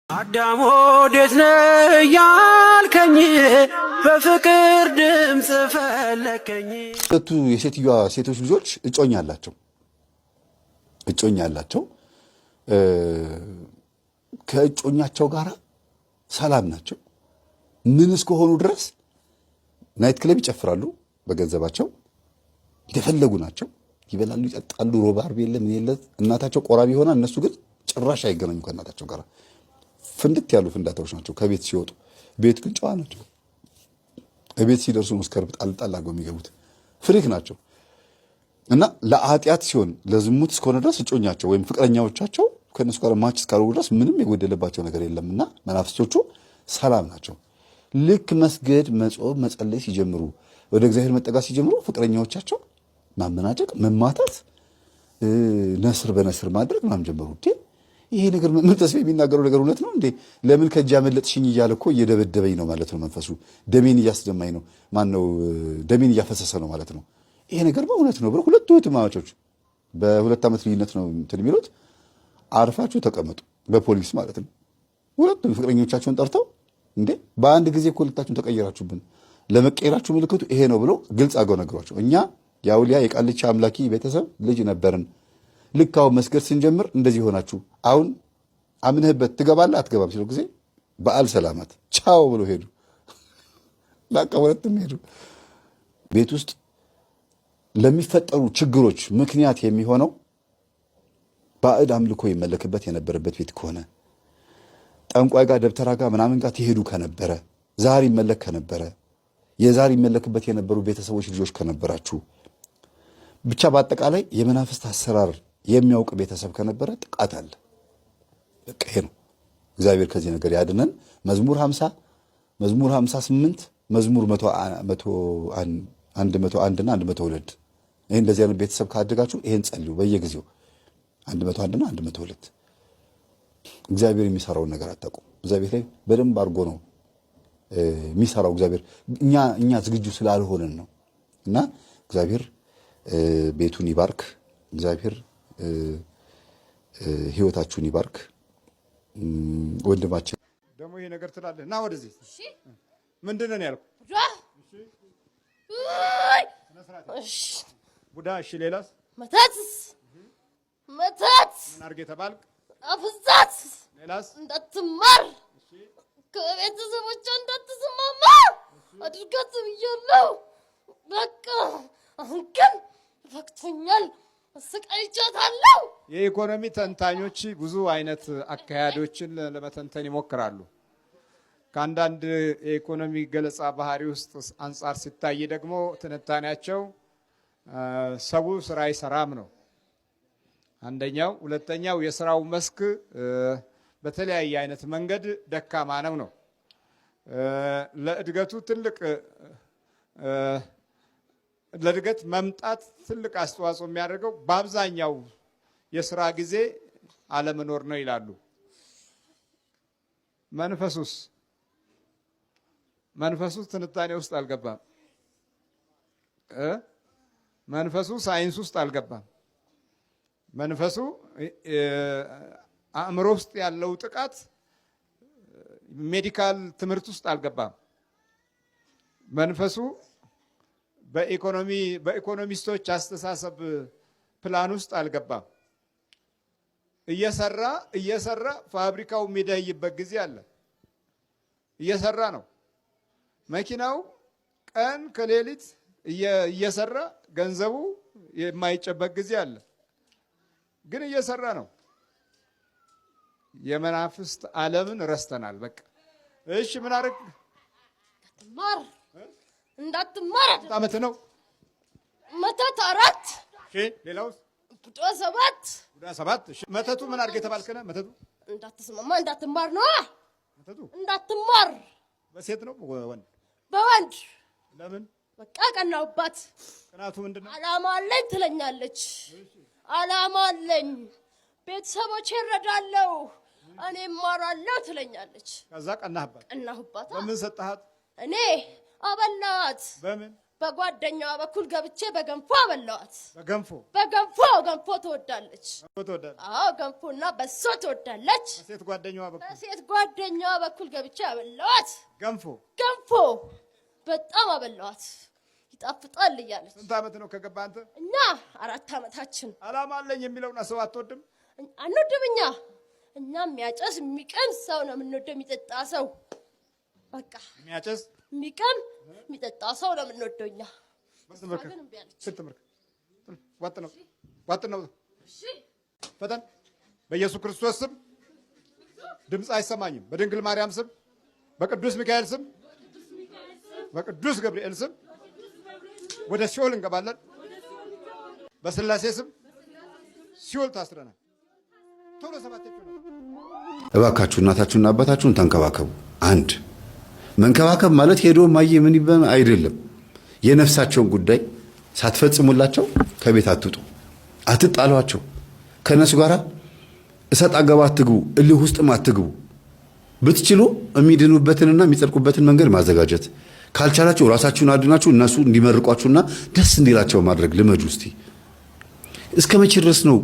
አዳሞ ወዴት ነህ ያልከኝ በፍቅር ድምጽ ፈለከኝ። ሁለቱ የሴትዮዋ ሴቶች ልጆች እጮኛ አላቸው። ከእጮኛቸው ጋር ሰላም ናቸው። ምን እስከሆኑ ድረስ ናይት ክለብ ይጨፍራሉ በገንዘባቸው፣ እንደፈለጉ ናቸው። ይበላሉ፣ ይጠጣሉ። ሮብ ዓርብ የለ ምን የለ። እናታቸው ቆራቢ ሆና እነሱ ግን ጭራሽ አይገናኙ ከእናታቸው ጋር። ፍንድት ያሉ ፍንዳታዎች ናቸው ከቤት ሲወጡ። ቤት ግን ጨዋ ናቸው። ቤት ሲደርሱ መስከረብ ጣል አድርገው የሚገቡት ፍሪክ ናቸው። እና ለኃጢአት ሲሆን ለዝሙት እስከሆነ ድረስ እጮኛቸው ወይም ፍቅረኛዎቻቸው ከነሱ ጋር ማች እስካደረጉ ድረስ ምንም የጎደለባቸው ነገር የለምና መናፍስቶቹ ሰላም ናቸው። ልክ መስገድ፣ መጾም፣ መጸለይ ሲጀምሩ፣ ወደ እግዚአብሔር መጠጋት ሲጀምሩ ፍቅረኛዎቻቸው ማመናጨቅ፣ መማታት፣ ነስር በነስር ማድረግ ምናምን ጀመሩ። ይሄ ነገር ምን ተስፋ የሚናገረው ነገር እውነት ነው እንዴ? ለምን ከእጅ ያመለጥሽኝ እያለ እኮ እየደበደበኝ ነው ማለት ነው። መንፈሱ ደሜን እያስደማኝ ነው፣ ማነው ደሜን እያፈሰሰ ነው ማለት ነው። ይሄ ነገር በእውነት ነው ብለው ሁለቱ እህትማማቾች በ2 ዓመት ልዩነት ነው እንትን የሚሉት። አርፋችሁ ተቀመጡ፣ በፖሊስ ማለት ነው። ሁለቱም ፍቅረኞቻቸውን ጠርተው እንዴ በአንድ ጊዜ እኮ ሁለታችሁን ተቀየራችሁብን፣ ለመቀየራችሁ ምልክቱ ይሄ ነው ብለው ግልጽ አገው ነገሯቸው። እኛ የአውሊያ የቃልቻ አምላኪ ቤተሰብ ልጅ ነበርን። ልክ አሁን መስገድ ስንጀምር እንደዚህ ሆናችሁ አሁን አምነህበት ትገባለህ አትገባም ሲለው ጊዜ በዓል ሰላማት ቻው ብሎ ሄዱ። በቃ ሁለቱም ሄዱ። ቤት ውስጥ ለሚፈጠሩ ችግሮች ምክንያት የሚሆነው ባዕድ አምልኮ ይመለክበት የነበረበት ቤት ከሆነ፣ ጠንቋይ ጋር ደብተራ ጋር ምናምን ጋር ትሄዱ ከነበረ፣ ዛር ይመለክ ከነበረ፣ የዛር ይመለክበት የነበሩ ቤተሰቦች ልጆች ከነበራችሁ፣ ብቻ በአጠቃላይ የመናፍስት አሰራር የሚያውቅ ቤተሰብ ከነበረ ጥቃት አለ። በቃ ይሄ ነው። እግዚአብሔር ከዚህ ነገር ያድነን። መዝሙር 50 መዝሙር 58 መዝሙር 101 እና 102 ይሄ እንደዚህ አይነት ቤተሰብ ካደጋችሁ ይሄን ጸልዩ በየጊዜው 101 እና 102 እግዚአብሔር የሚሰራውን ነገር አታውቁም። እግዚአብሔር ላይ በደንብ አድርጎ ነው የሚሰራው። እግዚአብሔር እኛ ዝግጁ ስላልሆነን ነው። እና እግዚአብሔር ቤቱን ይባርክ። እግዚአብሔር ህይወታችሁን ይባርክ። ወንድማችን ደግሞ ይሄ ነገር ትላለህ እና ወደዚህ እሺ፣ ምንድን ነው ያልኩህ? እሺ ቡዳ። እሺ ሌላስ? መተት ምን አድርጌ ተባልክ? አፍዛት። ሌላስ? እንዳትማር፣ ከቤተሰቦቿ እንዳትስማማ አድርጋት ብያለሁ። በቃ አሁን ግን ፈክቶኛል፣ አሰቃይቻታለሁ። የኢኮኖሚ ተንታኞች ብዙ አይነት አካሄዶችን ለመተንተን ይሞክራሉ። ከአንዳንድ የኢኮኖሚ ገለጻ ባህሪ ውስጥ አንጻር ሲታይ ደግሞ ትንታኔያቸው ሰው ስራ አይሰራም ነው አንደኛው። ሁለተኛው የስራው መስክ በተለያየ አይነት መንገድ ደካማ ነው። ለእድገቱ ለእድገት መምጣት ትልቅ አስተዋጽኦ የሚያደርገው በአብዛኛው የስራ ጊዜ አለመኖር ነው ይላሉ። መንፈሱስ ትንታኔ ውስጥ አልገባም። መንፈሱ ሳይንስ ውስጥ አልገባም። መንፈሱ አእምሮ ውስጥ ያለው ጥቃት ሜዲካል ትምህርት ውስጥ አልገባም። መንፈሱ በኢኮኖሚስቶች አስተሳሰብ ፕላን ውስጥ አልገባም። እየሰራ ፋብሪካው የሚደይበት ጊዜ አለ። እየሰራ ነው። መኪናው ቀን ከሌሊት እየሰራ ገንዘቡ የማይጨበቅ ጊዜ አለ። ግን እየሰራ ነው። የመናፍስት ዓለምን ረስተናል። በቃ እሺ ምን አደረግ? እንዳትማር አመት ነው። መተት 4። እሺ ሌላውስ? ቡዳ 7። እሺ መተቱ ምን አድርገህ ተባልከና? መተቱ እንዳትስማማ እንዳትማር ነው። መተቱ እንዳትማር በሴት ነው ወንድ? በወንድ። ለምን? በቃ ቀናውባት። ቅናቱ ምንድነው? አላማ አለኝ ትለኛለች። አላማ አለኝ፣ ቤተሰቦቼ እረዳለሁ፣ እኔ እማራለሁ ትለኛለች። ከዛ ቀናህባት? ቀናሁባት። በምን ሰጣሃት? እኔ አበላት። በምን? በጓደኛዋ በኩል ገብቼ በገንፎ አበላዋት። ገንፎ ትወዳለች። አዎ ገንፎና በሶ ትወዳለች። በሴት ጓደኛዋ በኩል ገብቼ አበላዋት። ገንፎ በጣም አበላዋት። ይጣፍጣል እያለች። ስንት ዓመት ነው ከገባ አንተ? እኛ 4 ዓመታችን። አላማ አለኝ የሚለውና ሰው አትወድም? አንወድም። እኛ የሚያጨስ የሚቀም ሰው ነው የምንወደው። የሚጠጣ ሰው በቃ የሚያጨስ የሚቀም የሚጠጣ ሰው ነው የምንወደው እኛ። ዋጥ ነው። ፈጠን። በኢየሱስ ክርስቶስ ስም ድምፅ አይሰማኝም። በድንግል ማርያም ስም፣ በቅዱስ ሚካኤል ስም፣ በቅዱስ ገብርኤል ስም ወደ ሲኦል እንገባለን። በስላሴ ስም ሲኦል ታስረናል። ቶሎ ሰባቴችሁ ነው። እባካችሁ እናታችሁና አባታችሁን ተንከባከቡ። አንድ መንከባከብ ማለት ሄዶ ማየ ምን ይበን አይደለም። የነፍሳቸውን ጉዳይ ሳትፈጽሙላቸው ከቤት አትውጡ፣ አትጣሏቸው። ከነሱ ጋር እሰጥ አገባ አትግቡ፣ እልህ ውስጥም አትግቡ። ብትችሉ የሚድኑበትንና የሚጸድቁበትን መንገድ ማዘጋጀት ካልቻላችሁ ራሳችሁን አድናችሁ እነሱ እንዲመርቋችሁና ደስ እንዲላቸው ማድረግ ልመዱ። እስቲ እስከ መቼ ድረስ ነው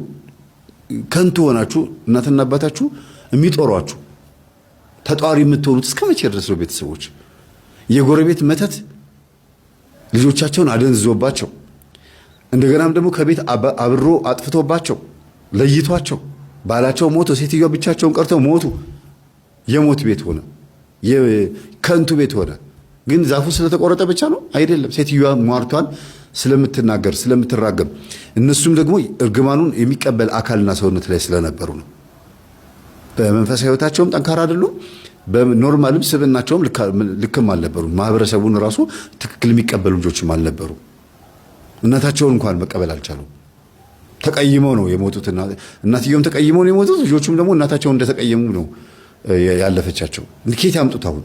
ከንቱ ሆናችሁ እናትና አባታችሁ የሚጦሯችሁ ተጧሪ የምትሆኑት? እስከ መቼ ድረስ ነው? ቤተሰቦች የጎረቤት መተት ልጆቻቸውን አደንዝዞባቸው እንደገናም ደግሞ ከቤት አብሮ አጥፍቶባቸው ለይቷቸው ባላቸው ሞቶ ሴትዮዋ ብቻቸውን ቀርተው ሞቱ። የሞት ቤት ሆነ፣ የከንቱ ቤት ሆነ። ግን ዛፉ ስለተቆረጠ ብቻ ነው አይደለም። ሴትዮዋ ሟርቷን ስለምትናገር ስለምትራገም፣ እነሱም ደግሞ እርግማኑን የሚቀበል አካልና ሰውነት ላይ ስለነበሩ ነው። በመንፈሳዊ ሕይወታቸውም ጠንካራ አይደሉም። በኖርማልም ስብናቸውም ልክም አልነበሩ። ማህበረሰቡን ራሱ ትክክል የሚቀበሉ ልጆችም አልነበሩ። እናታቸውን እንኳን መቀበል አልቻሉም። ተቀይመው ነው የሞቱት። እናትየውም ተቀይመው ነው የሞቱት። ልጆቹም ደግሞ እናታቸውን እንደተቀየሙ ነው ያለፈቻቸው። ኬት ያምጡት? አሁን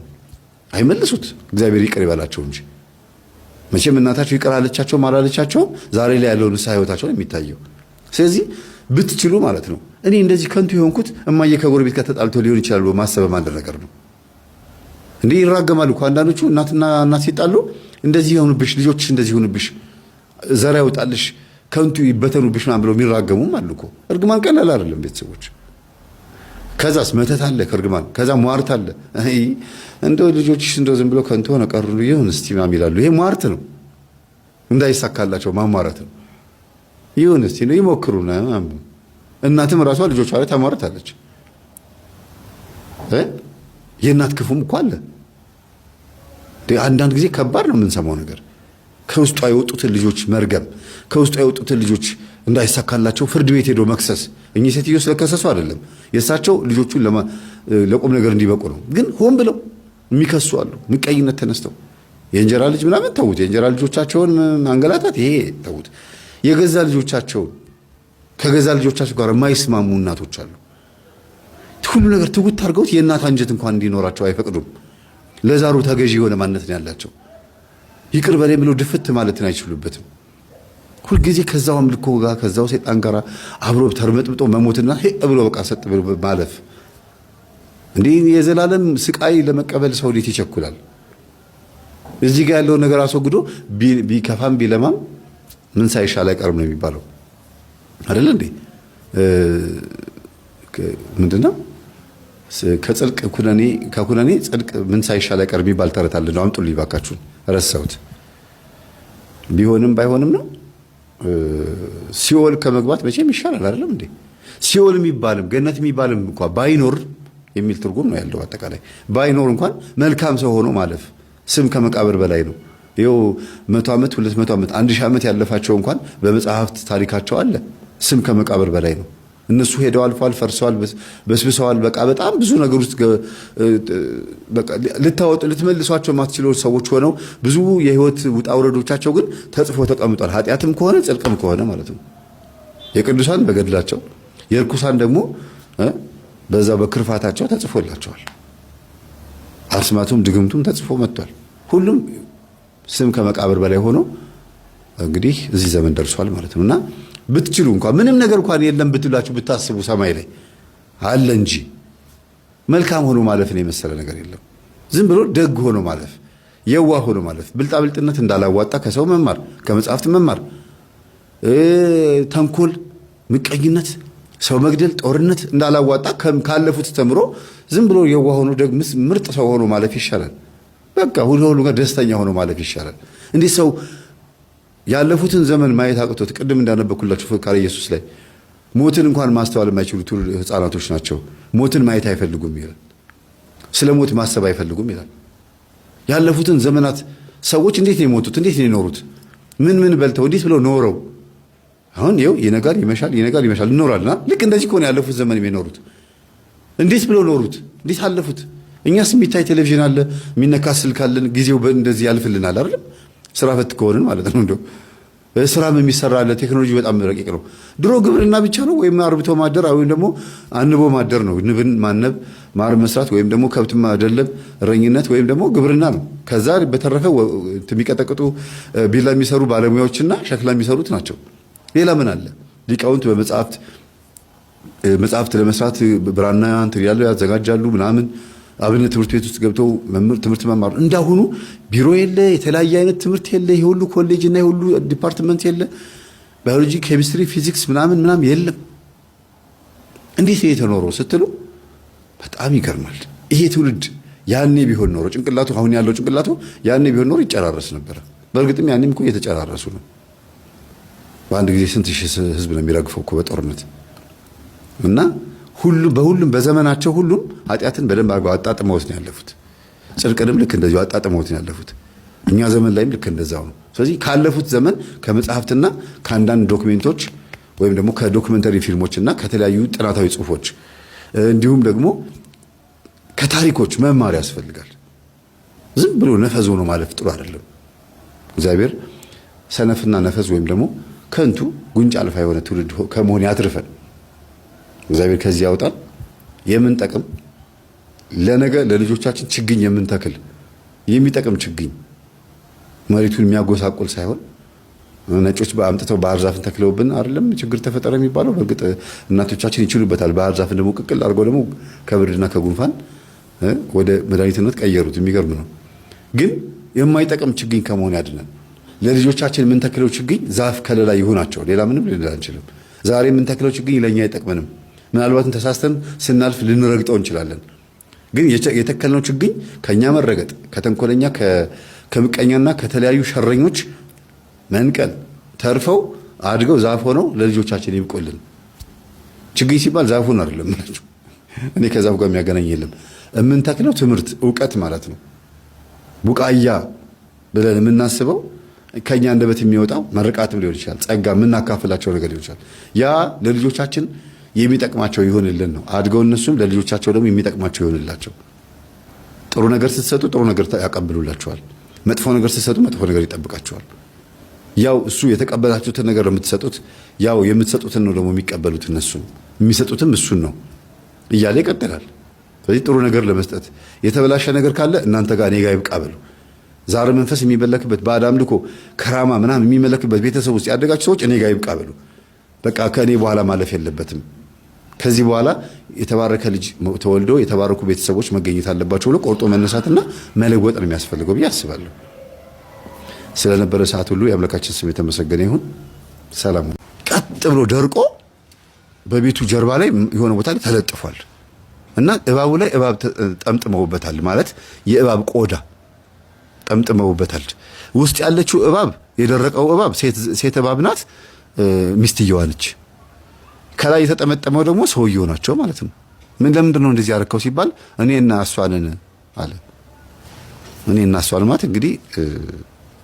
አይመልሱት። እግዚአብሔር ይቅር ይበላቸው እንጂ መቼም እናታቸው ይቅር አለቻቸውም አላለቻቸውም ዛሬ ላይ ያለውን ንስሐ ሕይወታቸውን የሚታየው። ስለዚህ ብትችሉ ማለት ነው። እኔ እንደዚህ ከንቱ የሆንኩት እማዬ ከጎረቤት ጋር ተጣልቶ ሊሆን ይችላል ማሰብ አንድ ነገር ነው። እንዴ ይራገማሉ እኮ አንዳንዶቹ። እናትና እናት ሲጣሉ እንደዚህ ይሆኑብሽ፣ ልጆችሽ እንደዚህ ይሆኑብሽ፣ ዘራ ይወጣልሽ፣ ከንቱ ይበተኑብሽ ምናምን ብለው የሚራገሙም አሉ እኮ። እርግማን ቀላል አይደለም ቤተሰቦች። ከዛስ መተት አለ ከእርግማን፣ ከዛ ሟርት አለ። አይ እንደው ልጆችሽ እንደው ዝም ብለው ከንቱ ሆነ ቀሩ ይሁን እስቲ ምናምን ይላሉ። ይሄ ሟርት ነው፣ እንዳይሳካላቸው ማሟረት ነው። ይሁን እስቲ ነው ይሞክሩ ነው። እናትም ራሷ ልጆቿ ላይ ታሟርታለች። የእናት ክፉም እኮ አለ። አንዳንድ ጊዜ ከባድ ነው የምንሰማው ነገር። ከውስጧ የወጡትን ልጆች መርገም፣ ከውስጧ የወጡትን ልጆች እንዳይሳካላቸው ፍርድ ቤት ሄዶ መክሰስ። እኚህ ሴትዮ ስለከሰሱ አይደለም፣ የእሳቸው ልጆቹን ለቁም ነገር እንዲበቁ ነው። ግን ሆን ብለው የሚከሱ አሉ። ምቀኝነት ተነስተው የእንጀራ ልጅ ምናምን ተዉት። የእንጀራ ልጆቻቸውን ማንገላታት ይሄ ተዉት። የገዛ ልጆቻቸውን ከገዛ ልጆቻቸው ጋር የማይስማሙ እናቶች አሉ። ሁሉ ነገር ትውት አድርገውት የእናት አንጀት እንኳን እንዲኖራቸው አይፈቅዱም። ለዛሩ ተገዢ የሆነ ማንነት ነው ያላቸው። ይቅር በላይ ብለው ድፍት ማለትን አይችሉበትም። ሁልጊዜ ከዛው አምልኮ ጋር ከዛው ሰይጣን ጋር አብሮ ተርመጥምጦ መሞትና ብሎ በቃ ሰጥ ብሎ ማለፍ። እንዲህ የዘላለም ስቃይ ለመቀበል ሰው እንዴት ይቸኩላል? እዚህ ጋር ያለው ነገር አስወግዶ ቢከፋም ቢለማም ምን ሳይሻል አይቀርም ነው የሚባለው አይደል እንዴ? ምንድነው ከጽድቅ ከኩነኔ ጽድቅ ምን ሳይሻል አይቀርም የሚባል ተረት አለ። ነው አምጡልኝ ባካችሁን፣ ረሳሁት። ቢሆንም ባይሆንም ነው ሲኦል ከመግባት መቼም ይሻላል አይደለም እንዴ? ሲኦል የሚባልም ገነት የሚባልም እንኳን ባይኖር የሚል ትርጉም ነው ያለው። አጠቃላይ ባይኖር እንኳን መልካም ሰው ሆኖ ማለፍ ስም ከመቃብር በላይ ነው። ይኸው 100 ዓመት 200 ዓመት 1000 ዓመት ያለፋቸው እንኳን በመጽሐፍት ታሪካቸው አለ። ስም ከመቃብር በላይ ነው። እነሱ ሄደው አልፈዋል፣ ፈርሰዋል፣ በስብሰዋል። በቃ በጣም ብዙ ነገር ውስጥ በቃ ልታወጡ ልትመልሷቸው ማትችሉ ሰዎች ሆነው ብዙ የህይወት ውጣ ውረዶቻቸው ግን ተጽፎ ተቀምጧል። ኃጢአትም ከሆነ ጽድቅም ከሆነ ማለት ነው። የቅዱሳን በገድላቸው የርኩሳን ደግሞ በዛ በክርፋታቸው ተጽፎላቸዋል። አስማቱም ድግምቱም ተጽፎ መጥቷል። ሁሉም ስም ከመቃብር በላይ ሆኖ እንግዲህ እዚህ ዘመን ደርሷል ማለት ነውና ብትችሉ እንኳን ምንም ነገር እንኳን የለም ብትላችሁ ብታስቡ ሰማይ ላይ አለ እንጂ መልካም ሆኖ ማለፍን የመሰለ ነገር የለም። ዝም ብሎ ደግ ሆኖ ማለፍ የዋህ ሆኖ ማለፍ፣ ብልጣብልጥነት እንዳላዋጣ ከሰው መማር፣ ከመጽሐፍት መማር፣ ተንኮል፣ ምቀኝነት፣ ሰው መግደል፣ ጦርነት እንዳላዋጣ ካለፉት ተምሮ ዝም ብሎ የዋህ ሆኖ ደግሞ ምርጥ ሰው ሆኖ ማለፍ ይሻላል። በቃ ሁሉ ጋር ደስተኛ ሆኖ ማለፍ ይሻላል። እንዴት ሰው ያለፉትን ዘመን ማየት አቅቶት ቅድም እንዳነበብኩላችሁ ፍካሬ ኢየሱስ ላይ ሞትን እንኳን ማስተዋል የማይችሉ ህፃናቶች ናቸው። ሞትን ማየት አይፈልጉም ይላል። ስለ ሞት ማሰብ አይፈልጉም ይላል። ያለፉትን ዘመናት ሰዎች እንዴት ነው የሞቱት? እንዴት ነው የኖሩት? ምን በልተው እንዴት ብለው ኖረው? አሁን ይኸው ይነጋል ይመሻል እንኖራልና ልክ እንደዚህ ከሆነ ያለፉት ዘመን የሚኖሩት እንዴት ብለው ኖሩት? እንዴት አለፉት? እኛስ የሚታይ ቴሌቪዥን አለ፣ የሚነካ ስልክ አለን፣ ጊዜው እንደዚህ ያልፍልናል አይደል? ስራ ፈት ከሆነን ማለት ነው። እንደው ስራም የሚሰራ አለ። ቴክኖሎጂ በጣም ረቂቅ ነው። ድሮ ግብርና ብቻ ነው ወይም አርብቶ ማደር ወይም ደግሞ አንቦ ማደር ነው። ንብን ማነብ፣ ማር መስራት ወይም ደግሞ ከብት ማደለብ፣ እረኝነት ወይም ደግሞ ግብርና ነው። ከዛ በተረፈ የሚቀጠቅጡ ቢላ የሚሰሩ ባለሙያዎችና ሸክላ የሚሰሩት ናቸው። ሌላ ምን አለ? ሊቃውንት መጽሐፍት ለመስራት ብራና እንትን ያለው ያዘጋጃሉ ምናምን። አብነት ትምህርት ቤት ውስጥ ገብተው ትምህርት መማር እንዳሁኑ ቢሮ የለ፣ የተለያየ አይነት ትምህርት የለ፣ የሁሉ ኮሌጅ እና የሁሉ ዲፓርትመንት የለ፣ ባዮሎጂ፣ ኬሚስትሪ፣ ፊዚክስ ምናምን የለም። እንዴት ነው የተኖረው ስትሉ በጣም ይገርማል። ይሄ ትውልድ ያኔ ቢሆን ኖሮ ጭንቅላቱ አሁን ያለው ጭንቅላቱ ያኔ ቢሆን ኖሮ ይጨራረስ ነበር። በእርግጥም ያኔም እኮ እየተጨራረሱ ነው። በአንድ ጊዜ ስንት ሺህ ህዝብ ነው የሚረግፈው እኮ በጦርነት እና በሁሉም በዘመናቸው ሁሉም ኃጢአትን በደንብ አድርገው አጣጥመውት ነው ያለፉት። ጽድቅንም ልክ እንደዚሁ አጣጥመውት ነው ያለፉት። እኛ ዘመን ላይም ልክ እንደዛው ነው። ስለዚህ ካለፉት ዘመን ከመጽሐፍትና ከአንዳንድ ዶክሜንቶች ወይም ደግሞ ከዶክመንተሪ ፊልሞችና ከተለያዩ ጥናታዊ ጽሁፎች እንዲሁም ደግሞ ከታሪኮች መማር ያስፈልጋል። ዝም ብሎ ነፈዝ ሆኖ ማለፍ ጥሩ አይደለም። እግዚአብሔር ሰነፍና ነፈዝ ወይም ደግሞ ከንቱ ጉንጭ አልፋ የሆነ ትውልድ ከመሆን ያትርፈን። እግዚአብሔር ከዚህ ያውጣል። የምንጠቅም ለነገ ለልጆቻችን ችግኝ የምንተክል የሚጠቅም ችግኝ መሬቱን የሚያጎሳቁል ሳይሆን ነጮች በአምጥተው ባህር ዛፍን ተክለውብን አይደለም ችግር ተፈጠረ የሚባለው። በእርግጥ እናቶቻችን ይችሉበታል። ባህር ዛፍን ደግሞ ቅቅል አድርገው ደግሞ ከብርድና ከጉንፋን ወደ መድኃኒትነት ቀየሩት። የሚገርም ነው። ግን የማይጠቅም ችግኝ ከመሆን ያድነን። ለልጆቻችን የምንተክለው ችግኝ ዛፍ ከለላ ይሁናቸው። ሌላ ምንም ልንል አንችልም። ዛሬ የምንተክለው ችግኝ ለእኛ አይጠቅመንም። ምናልባትም ተሳስተን ስናልፍ ልንረግጠው እንችላለን። ግን የተከልነው ችግኝ ከኛ መረገጥ፣ ከተንኮለኛ ከምቀኛና ከተለያዩ ሸረኞች መንቀል ተርፈው አድገው ዛፍ ሆነው ለልጆቻችን ይብቁልን። ችግኝ ሲባል ዛፉን አይደለም ማለት እኔ ከዛፍ ጋር የሚያገናኝ የለም። የምንተክለው ትምህርት፣ ዕውቀት ማለት ነው። ቡቃያ ብለን የምናስበው ከኛ አንደበት የሚወጣው መርቃትም ሊሆን ይችላል። ጸጋ የምናካፍላቸው ነገር ሊሆን ይችላል። ያ ለልጆቻችን የሚጠቅማቸው ይሆንልን ነው። አድገው እነሱም ለልጆቻቸው ደግሞ የሚጠቅማቸው ይሆንላቸው። ጥሩ ነገር ስትሰጡ ጥሩ ነገር ያቀብሉላቸዋል። መጥፎ ነገር ስትሰጡ መጥፎ ነገር ይጠብቃቸዋል። ያው እሱ የተቀበላችሁትን ነገር የምትሰጡት ያው የምትሰጡትን ነው ደግሞ የሚቀበሉት እነሱ የሚሰጡትም እሱን ነው እያለ ይቀጥላል። ስለዚህ ጥሩ ነገር ለመስጠት የተበላሸ ነገር ካለ እናንተ ጋር እኔ ጋር ይብቃ በሉ። ዛሬ መንፈስ የሚመለክበት ባዕድ አምልኮ ከራማ ምናምን የሚመለክበት ቤተሰብ ውስጥ ያደጋችሁ ሰዎች እኔ ጋር ይብቃ በሉ። በቃ ከእኔ በኋላ ማለፍ የለበትም። ከዚህ በኋላ የተባረከ ልጅ ተወልዶ የተባረኩ ቤተሰቦች መገኘት አለባቸው ብሎ ቆርጦ መነሳትና መለወጥ ነው የሚያስፈልገው ብዬ አስባለሁ። ስለነበረ ሰዓት ሁሉ የአምላካችን ስም የተመሰገነ ይሁን። ሰላም። ቀጥ ብሎ ደርቆ በቤቱ ጀርባ ላይ የሆነ ቦታ ላይ ተለጥፏል እና እባቡ ላይ እባብ ጠምጥመውበታል። ማለት የእባብ ቆዳ ጠምጥመውበታል። ውስጥ ያለችው እባብ የደረቀው እባብ ሴት እባብ ናት፣ ሚስትየዋ ነች። ከላይ የተጠመጠመው ደግሞ ሰውየው ናቸው ማለት ነው። ለምንድን ነው እንደዚህ ያደረከው ሲባል እኔና እሷ ነን አለ። እኔና እሷ ማለት እንግዲህ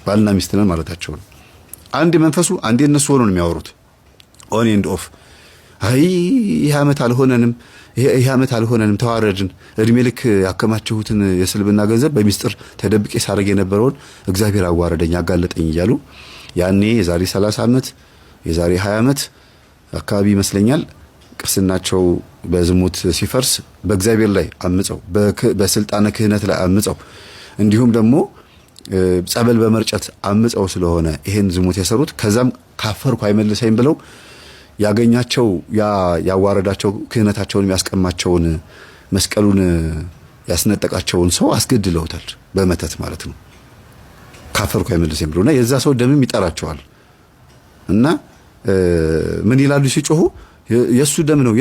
ባልና ሚስት ነን ማለታቸው ነው። አንድ መንፈሱ አንዴ እነሱ ሆኖ ነው የሚያወሩት። ኦን ኤንድ ኦፍ። አይ ይሄ ዓመት አልሆነንም ተዋረድን። እድሜ ልክ ያከማቸሁትን የስልብና ገንዘብ በሚስጥር ተደብቄ ሳረግ የነበረውን እግዚአብሔር አዋረደኝ አጋለጠኝ እያሉ ያኔ የዛሬ 30 ዓመት የዛሬ 20 ዓመት አካባቢ ይመስለኛል ቅስናቸው በዝሙት ሲፈርስ በእግዚአብሔር ላይ አምፀው በስልጣነ ክህነት ላይ አምፀው እንዲሁም ደግሞ ጸበል በመርጨት አምፀው ስለሆነ ይሄን ዝሙት የሰሩት ከዛም ካፈርኩ አይመልሰኝ ብለው ያገኛቸው ያዋረዳቸው ክህነታቸውን ያስቀማቸውን መስቀሉን ያስነጠቃቸውን ሰው አስገድለውታል። በመተት ማለት ነው። ካፈርኩ አይመልስም ብሎና የዛ ሰው ደምም ይጠራቸዋል። እና ምን ይላሉ ሲጮሁ የሱ ደም ነው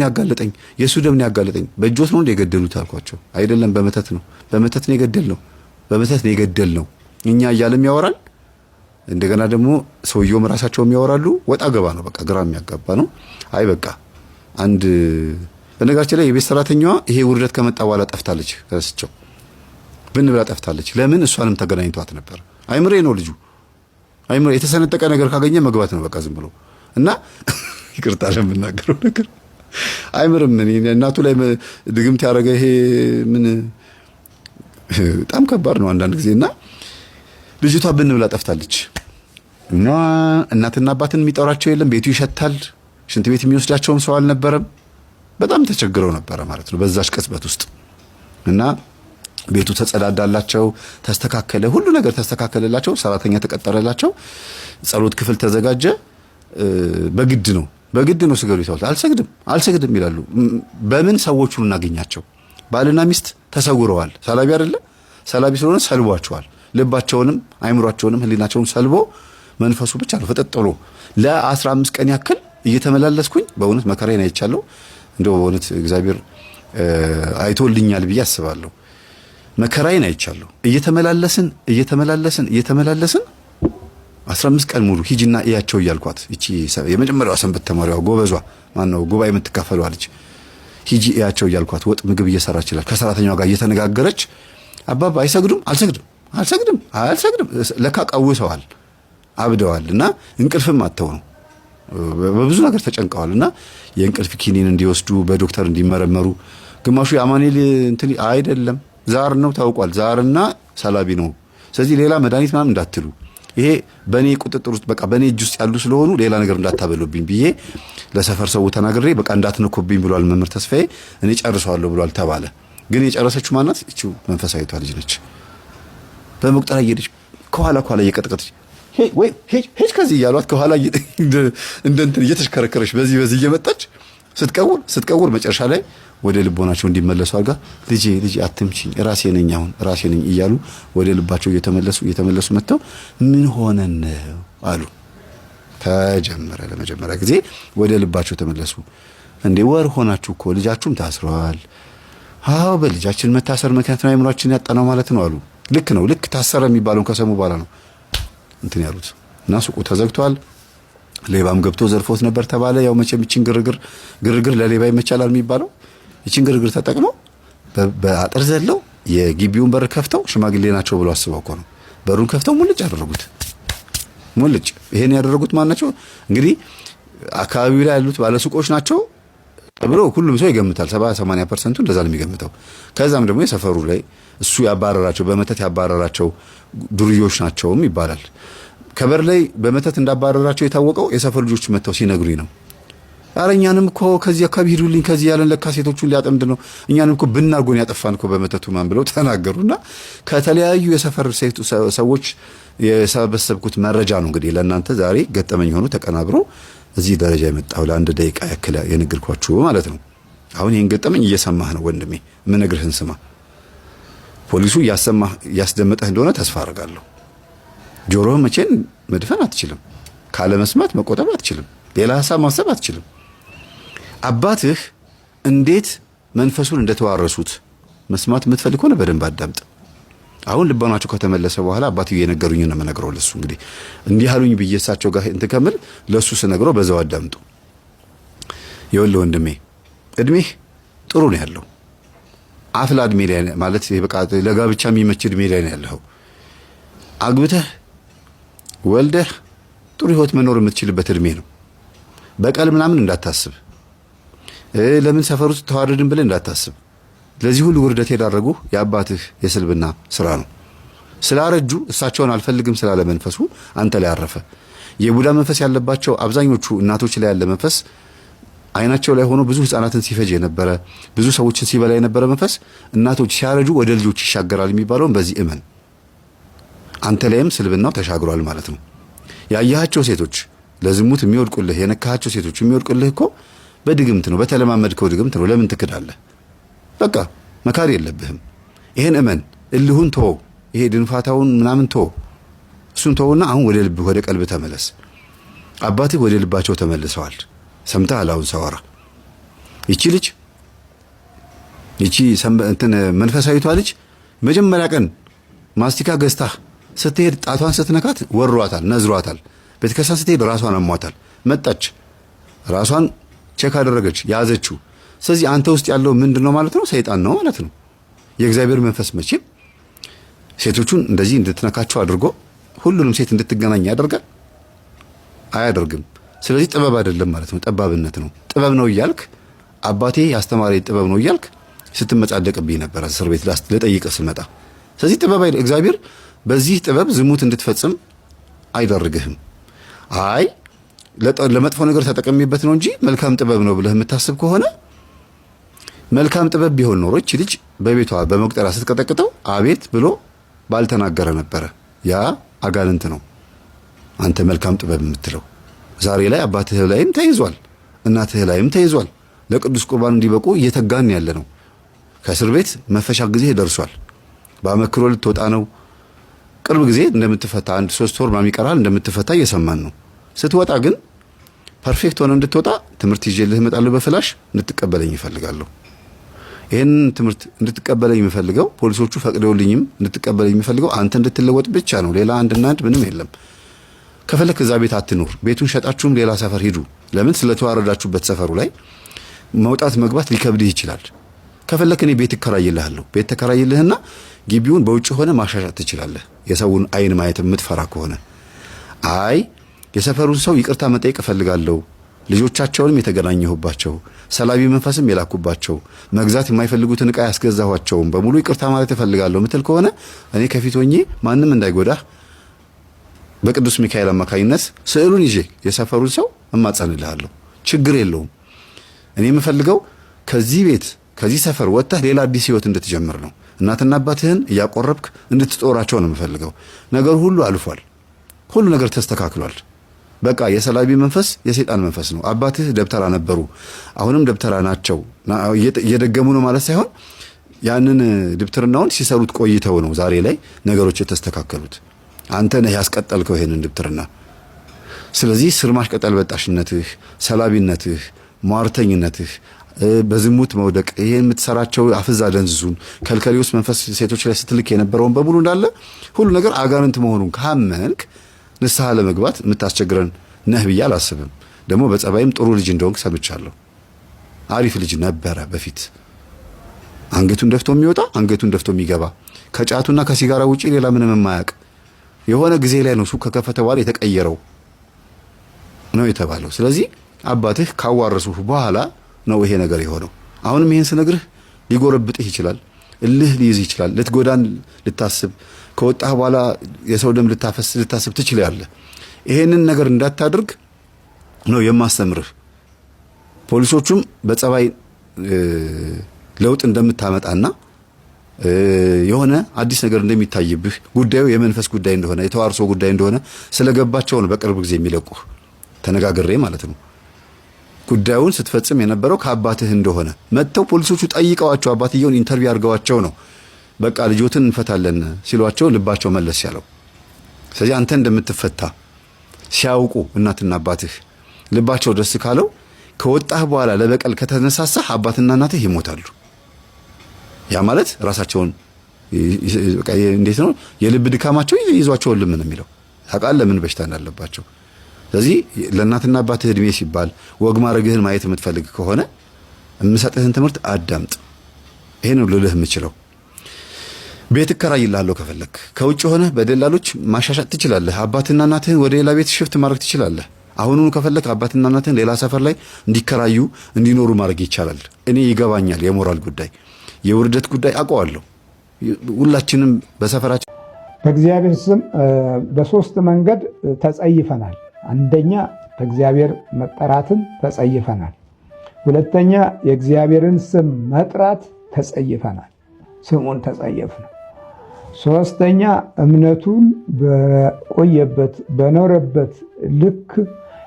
ያጋለጠኝ፣ የሱ ደም ነው ያጋለጠኝ። በእጆት ነው እንደ የገደሉት አልኳቸው። አይደለም በመተት ነው የገደልነው እኛ እያለም ያወራል። እንደገና ደግሞ ሰውየውም ራሳቸውም ያወራሉ። ወጣ ገባ ነው በቃ ግራ የሚያጋባ ነው። አይ በቃ አንድ በነገራችን ላይ የቤት ሰራተኛዋ ይሄ ውርደት ከመጣ በኋላ ጠፍታለች። ከስቸው ብን ብላ ጠፍታለች። ለምን እሷንም ተገናኝቷት ነበር። አይምሬ ነው ልጁ። አይምሬ የተሰነጠቀ ነገር ካገኘ መግባት ነው በቃ ዝም ብሎ እና ይቅርታ ለምናገረው ነገር አይምርም። እናቱ ላይ ድግምት ያደረገ ይሄ ምን በጣም ከባድ ነው አንዳንድ ጊዜና ልጅቷ ብን ብላ ጠፍታለች። እና እናትና አባትን የሚጠራቸው የለም። ቤቱ ይሸታል። ሽንት ቤት የሚወስዳቸውም ሰው አልነበረም። በጣም ተቸግረው ነበረ ማለት ነው በዛሽ ቅጽበት ውስጥ። እና ቤቱ ተጸዳዳላቸው፣ ተስተካከለ፣ ሁሉ ነገር ተስተካከለላቸው። ሰራተኛ ተቀጠረላቸው። ጸሎት ክፍል ተዘጋጀ። በግድ ነው ስገዱ ይተውል። አልሰግድም ይላሉ። በምን ሰዎቹን እናገኛቸው? ባልና ሚስት ተሰውረዋል። ሰላቢ አይደለ? ሰላቢ ስለሆነ ሰልቧቸዋል። ልባቸውንም አይምሯቸውንም ህሊናቸውንም ሰልቦ መንፈሱ ብቻ ነው ፍጥጥ ብሎ ለ15 ቀን ያክል እየተመላለስኩኝ በእውነት መከራዬን አይቻለሁ። እንደው በእውነት እግዚአብሔር አይቶልኛል ብዬ አስባለሁ። መከራዬን አይቻለሁ። እየተመላለስን 15 ቀን ሙሉ ሂጂና እያቸው እያልኳት እቺ የመጀመሪያዋ ሰንበት ተማሪዋ ጎበዟ ማነው ጉባኤ የምትካፈለው አለች። ሂጂ እያቸው እያልኳት ወጥ ምግብ እየሰራችላል ከሰራተኛዋ ጋር እየተነጋገረች አባባ አልሰግድም ለካ ቀውሰዋል፣ አብደዋል። እና እንቅልፍም አጥተው ነው በብዙ ነገር ተጨንቀዋልና የእንቅልፍ ኪኒን እንዲወስዱ በዶክተር እንዲመረመሩ። ግማሹ የአማኑኤል እንትን አይደለም ዛር ነው ታውቋል። ዛርና ሰላቢ ነው። ስለዚህ ሌላ መድኃኒት ምናምን እንዳትሉ፣ ይሄ በኔ ቁጥጥር ውስጥ በቃ በኔ እጅ ውስጥ ያሉ ስለሆኑ ሌላ ነገር እንዳታበሉብኝ ብዬ ለሰፈር ሰው ተናግሬ በቃ እንዳትነኩብኝ ብሏል መምህር ተስፋዬ። እኔ ጨርሰዋለሁ ብሏል ተባለ። ግን የጨረሰችው ማናት? እቺ መንፈሳዊቷ ልጅ ነች። በመቁጠሪያ እየሄደች ከኋላ እየቀጠቀጠች ሄጅ ከዚህ እያሏት ከኋላ እንደ እንትን እየተሽከረከረች በዚህ እየመጣች ስትቀውር መጨረሻ ላይ ወደ ልቦናቸው እንዲመለሱ አድርጋ ልጄ አትምቺኝ ራሴ ነኝ እያሉ ወደ ልባቸው እየተመለሱ መጥተው ምን ሆነን ነው አሉ። ተጀመረ። ለመጀመሪያ ጊዜ ወደ ልባቸው ተመለሱ። እንዴ ወር ሆናችሁ እኮ ልጃችሁም ታስረዋል። አዎ በልጃችን መታሰር ምክንያት ነው አእምሯችን ያጣነው ማለት ነው አሉ። ልክ ነው። ልክ ታሰረ የሚባለውን ከሰሙ በኋላ ነው እንትን ያሉት። እና ሱቁ ተዘግቷል። ሌባም ገብቶ ዘርፎት ነበር ተባለ። ያው መቼም ይችን ግርግር ለሌባ ይመቻላል የሚባለው ይችን ግርግር ተጠቅመው በአጥር ዘለው የግቢውን በር ከፍተው ሽማግሌ ናቸው ብለው አስበው እኮ ነው በሩን ከፍተው ሙልጭ አደረጉት። ይሄን ያደረጉት ማን ናቸው እንግዲህ? አካባቢው ላይ ያሉት ባለሱቆች ናቸው ብሎ ሁሉም ሰው ይገምታል። 70-80% እንደዛ ነው የሚገምተው። ከዛም ደግሞ የሰፈሩ ላይ እሱ ያባረራቸው በመተት ያባረራቸው ዱርዮች ናቸውም ይባላል። ከበር ላይ በመተት እንዳባረራቸው የታወቀው የሰፈር ልጆች መተው ሲነግሩኝ ነው። ኧረ እኛንም እኮ ከዚህ አካባቢ ሂዱልኝ ከዚህ ያለን ለካ ሴቶቹን ሊያጠምድ ነው እኛንም እኮ ብናርጎን ያጠፋን እኮ በመተቱ ማን ብለው ተናገሩና ከተለያዩ የሰፈር ሰዎች የሰበሰብኩት መረጃ ነው እንግዲህ ለእናንተ ዛሬ ገጠመኝ ሆኖ ተቀናብሮ እዚህ ደረጃ የመጣው ለ1 ደቂቃ ያክል የነገርኳችሁ ማለት ነው። አሁን ይሄን ገጠመኝ እየሰማህ ነው ወንድሜ፣ የምነግርህን ስማ። ፖሊሱ ያስደመጠህ እንደሆነ ተስፋ አደርጋለሁ። ጆሮህን መቼን መድፈን አትችልም። ካለ መስማት መቆጠብ አትችልም። ሌላ ሐሳብ ማሰብ አትችልም። አባትህ እንዴት መንፈሱን እንደተዋረሱት መስማት የምትፈልግ ሆነ በደንብ አዳምጥ። አሁን ልባናቸው ከተመለሰ በኋላ አባትዬ የነገሩኝ ነው የምነግረው ለሱ። እንግዲህ እንዲህ አሉኝ ብዬ እሳቸው ጋር እንትን ከምል ለሱ ስነግረው በዛው አዳምጡ። ይኸውልህ ወንድሜ እድሜህ ጥሩ ነው ያለው። አፍላ እድሜ ላይ ማለት በቃ ለጋብቻ የሚመች እድሜ ላይ ነው ያለው። አግብተህ ወልደህ ጥሩ ህይወት መኖር የምትችልበት እድሜ ነው። በቀል ምናምን እንዳታስብ። ለምን ሰፈር ውስጥ ተዋረድን ብለህ እንዳታስብ። ለዚህ ሁሉ ውርደት የዳረጉ የአባትህ የስልብና ስራ ነው። ስላረጁ እሳቸውን አልፈልግም ስላለ መንፈሱ አንተ ላይ አረፈ። የቡዳ መንፈስ ያለባቸው አብዛኞቹ እናቶች ላይ ያለ መንፈስ አይናቸው ላይ ሆኖ ብዙ ህፃናትን ሲፈጅ የነበረ ብዙ ሰዎችን ሲበላ የነበረ መንፈስ እናቶች ሲያረጁ ወደ ልጆች ይሻገራል የሚባለውን በዚህ እመን። አንተ ላይም ስልብናው ተሻግሯል ማለት ነው። ያያቸው ሴቶች ለዝሙት የሚወድቁልህ የነካቸው ሴቶች የሚወድቁልህ እኮ በድግምት ነው፣ በተለማመድከው ድግምት ነው። ለምን ትክዳለህ? በቃ መካሪ የለብህም። ይሄን እመን። እልሁን ተወው። ይሄ ድንፋታውን ምናምን ተወው። እሱን ተውና አሁን ወደ ልብ ወደ ቀልብ ተመለስ። አባትህ ወደ ልባቸው ተመልሰዋል። ሰምተሃል? አሁን ሳወራ ይቺ ልጅ ይቺ እንትን መንፈሳዊቷ ልጅ መጀመሪያ ቀን ማስቲካ ገዝታ ስትሄድ ጣቷን ስትነካት ወሯታል፣ ነዝሯታል። ቤተክርስቲያን ስትሄድ ራሷን አሟታል። መጣች፣ ራሷን ቼክ አደረገች፣ ያዘችው። ስለዚህ አንተ ውስጥ ያለው ምንድነው ማለት ነው? ሰይጣን ነው ማለት ነው። የእግዚአብሔር መንፈስ መቼም ሴቶቹን እንደዚህ እንድትነካቸው አድርጎ ሁሉንም ሴት እንድትገናኝ ያደርጋል? አያደርግም። ስለዚህ ጥበብ አይደለም ማለት ነው፣ ጠባብነት ነው። ጥበብ ነው እያልክ አባቴ ያስተማሪ ጥበብ ነው እያልክ ስትመጻደቅብኝ ነበር እስር ቤት ልጠይቅህ ስመጣ። ስለዚህ ጥበብ እግዚአብሔር በዚህ ጥበብ ዝሙት እንድትፈጽም አይደርግህም። አይ ለመጥፎ ነገር ተጠቀሚበት ነው እንጂ መልካም ጥበብ ነው ብለህ የምታስብ ከሆነ መልካም ጥበብ ቢሆን ኖሮ እቺ ልጅ በቤቷ በመቁጠሪያ ስትቀጠቅጠው አቤት ብሎ ባልተናገረ ነበረ። ያ አጋንንት ነው አንተ መልካም ጥበብ የምትለው። ዛሬ ላይ አባትህ ላይም ተይዟል፣ እናትህ ላይም ተይዟል። ለቅዱስ ቁርባን እንዲበቁ እየተጋን ያለ ነው። ከእስር ቤት መፈሻ ጊዜ ደርሷል። በአመክሮ ልትወጣ ነው። ቅርብ ጊዜ እንደምትፈታ 1-3 ወር ምናምን ይቀራል እንደምትፈታ እየሰማን ነው። ስትወጣ ግን ፐርፌክት ሆነ እንድትወጣ ትምህርት ይዤልህ እመጣለሁ። በፍላሽ እንድትቀበለኝ ይፈልጋለሁ። ይሄን ትምህርት እንድትቀበለኝ የምፈልገው ፖሊሶቹ ፈቅደውልኝም እንድትቀበለኝ የምፈልገው አንተ እንድትለወጥ ብቻ ነው። ሌላ አንድና አንድ ምንም የለም። ከፈለክ እዛ ቤት አትኑር። ቤቱን ሸጣችሁም ሌላ ሰፈር ሂዱ። ለምን? ስለተዋረዳችሁበት ሰፈሩ ላይ መውጣት መግባት ሊከብድህ ይችላል። ከፈለክ እኔ ቤት እከራይልሃለሁ። ቤት ተከራይልህና ግቢውን በውጭ ሆነ ማሻሻት ትችላለህ። የሰውን አይን ማየት የምትፈራ ከሆነ አይ የሰፈሩን ሰው ይቅርታ መጠየቅ እፈልጋለሁ፣ ልጆቻቸውንም የተገናኘሁባቸው ሰላቢ መንፈስም የላኩባቸው መግዛት የማይፈልጉትን ዕቃ ያስገዛኋቸውም በሙሉ ይቅርታ ማለት እፈልጋለሁ ምትል ከሆነ እኔ ከፊት ሆኜ ማንም እንዳይጎዳህ በቅዱስ ሚካኤል አማካኝነት ስዕሉን ይዤ የሰፈሩን ሰው እማጸንልሃለሁ። ችግር የለውም። እኔ የምፈልገው ከዚህ ቤት ከዚህ ሰፈር ወጥተህ ሌላ አዲስ ህይወት እንድትጀምር ነው። እናትና አባትህን እያቆረብክ እንድትጦራቸው ነው የምፈልገው። ነገር ሁሉ አልፏል። ሁሉ ነገር ተስተካክሏል። በቃ የሰላቢ መንፈስ የሰይጣን መንፈስ ነው። አባትህ ደብተራ ነበሩ፣ አሁንም ደብተራ ናቸው። እየደገሙ ነው ማለት ሳይሆን ያንን ድብትርናውን ሲሰሩት ቆይተው ነው ዛሬ ላይ ነገሮች የተስተካከሉት። አንተ ነህ ያስቀጠልከው ይሄንን ድብትርና። ስለዚህ ስር ማሽቀጠል በጣሽነትህ፣ ሰላቢነትህ፣ ሟርተኝነትህ፣ በዝሙት መውደቅ ይሄን የምትሰራቸው አፍዛ ደንዝዙን ከልከሊውስ መንፈስ ሴቶች ላይ ስትልክ የነበረውን በሙሉ እንዳለ ሁሉ ነገር አጋንንት መሆኑን ካመንክ ንስሐ ለመግባት የምታስቸግረን ነህ ብዬ አላስብም። ደግሞ በጸባይም ጥሩ ልጅ እንደሆንክ ሰምቻለሁ። አሪፍ ልጅ ነበረ በፊት። አንገቱን ደፍቶ የሚወጣ አንገቱን ደፍቶ የሚገባ ከጫቱና ከሲጋራ ውጪ ሌላ ምንም የማያውቅ የሆነ ጊዜ ላይ ነው ሱቅ ከከፈተ በኋላ የተቀየረው ነው የተባለው። ስለዚህ አባትህ ካዋረሱህ በኋላ ነው ይሄ ነገር የሆነው። አሁንም ይሄን ስነግርህ ሊጎረብጥህ ይችላል፣ እልህ ሊይዝ ይችላል፣ ልትጎዳን ልታስብ ከወጣህ በኋላ የሰው ደም ልታስብ ትችላለህ። ይሄንን ነገር እንዳታደርግ ነው የማስተምርህ። ፖሊሶቹም በጸባይ ለውጥ እንደምታመጣና የሆነ አዲስ ነገር እንደሚታይብህ ጉዳዩ የመንፈስ ጉዳይ እንደሆነ የተዋርሶ ጉዳይ እንደሆነ ስለገባቸው ነው በቅርብ ጊዜ የሚለቁህ። ተነጋግሬ ማለት ነው። ጉዳዩን ስትፈጽም የነበረው ከአባትህ እንደሆነ መጥተው ፖሊሶቹ ጠይቀዋቸው አባትየውን ኢንተርቪው አድርገዋቸው ነው በቃ ልጆትን እንፈታለን ሲሏቸው ልባቸው መለስ ያለው። ስለዚህ አንተ እንደምትፈታ ሲያውቁ እናትና አባትህ ልባቸው ደስ ካለው ከወጣህ በኋላ ለበቀል ከተነሳሳህ አባትና እናትህ ይሞታሉ። ያ ማለት ራሳቸውን በቃ እንዴት ነው የልብ ድካማቸው ይዟቸው ለምን የሚለው ታውቃለህ ምን በሽታ እንዳለባቸው። ስለዚህ ለእናትና አባትህ እድሜ ሲባል ወግ ማረግህን ማየት የምትፈልግ ከሆነ የምሰጥህን ትምህርት አዳምጥ። ይሄን ነው ልልህ የምችለው። ቤት እከራይልሃለሁ ከፈለክ ከውጭ ሆነ በደላሎች ማሻሻጥ ትችላለህ። አባትና እናትህን ወደ ሌላ ቤት ሽፍት ማድረግ ትችላለህ። አሁኑኑ ከፈለክ አባትና እናትህን ሌላ ሰፈር ላይ እንዲከራዩ እንዲኖሩ ማድረግ ይቻላል። እኔ ይገባኛል። የሞራል ጉዳይ የውርደት ጉዳይ አውቀዋለሁ። ሁላችንም በሰፈራችን በእግዚአብሔር ስም በሶስት መንገድ ተጸይፈናል። አንደኛ በእግዚአብሔር መጠራትን ተጸይፈናል። ሁለተኛ የእግዚአብሔርን ስም መጥራት ተጸይፈናል፣ ስሙን ተጸየፍነው። ሶስተኛ እምነቱን በቆየበት በኖረበት ልክ